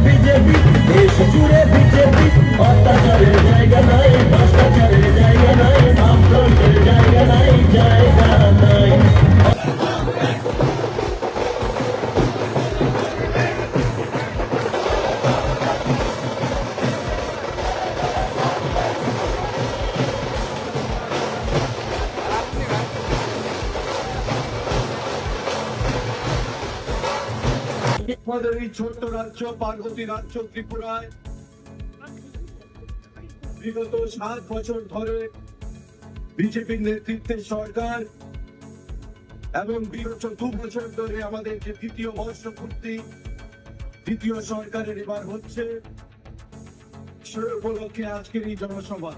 BJP, দেশ জুড়ে BJP. অত্যাচারের জায়গা নাই, ভ্রষ্টাচারের জায়গা নাই, বামফ্রন্টের জায়গা নাই, জায়গা নাই। আমাদের এই ছোট্ট রাজ্য, পার্বতী রাজ্য ত্রিপুরায় বিগত 7 বছর ধরে বিজেপির নেতৃত্বে সরকার এবং বিগত 2 বছর ধরে আমাদের যে দ্বিতীয় বর্ষপূর্তি, দ্বিতীয় সরকারের এবার হচ্ছে, সে উপলক্ষে আজকের এই জনসভা।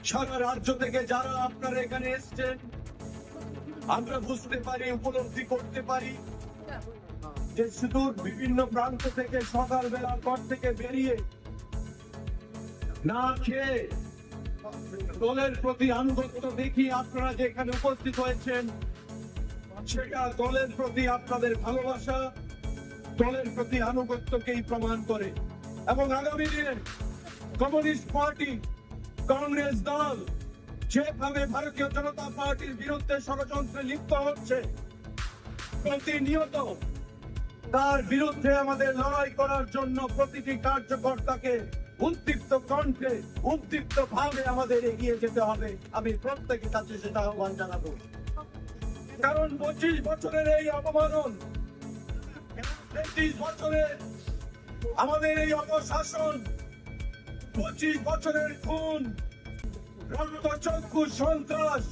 সারা রাজ্য থেকে যারা আপনারা এখানে এসছেন, আমরা বুঝতে পারি, উপলব্ধি করতে পারি যে সুদূর বিভিন্ন প্রান্ত থেকে সকালবেলার পর থেকে বেরিয়ে না খেয়ে দলের প্রতি আনুগত্য দেখিয়ে আপনারা যে এখানে উপস্থিত হয়েছেন, সেটা দলের প্রতি আপনাদের ভালোবাসা, দলের প্রতি আনুগত্যকেই প্রমাণ করে। এবং আগামী দিনে কমিউনিস্ট পার্টি, কংগ্রেস দল যেভাবে ভারতীয় জনতা পার্টির বিরুদ্ধে ষড়যন্ত্রে লিপ্ত হচ্ছে, প্রতিনিয়ত তার বিরুদ্ধে আমাদের লড়াই করার জন্য প্রতিটি কার্যকর্তাকে উদ্দীপ্ত কণ্ঠে, উদ্দীপ্ত ভাবে আমাদের এগিয়ে যেতে হবে। আমি প্রত্যেকের কাছে সেটা আহ্বান জানাবো। কারণ 25 বছরের এই অপমানন, 33 বছরের আমাদের এই অপশাসন, 25 বছরের খুন, রক্তচক্ষু সন্ত্রাস,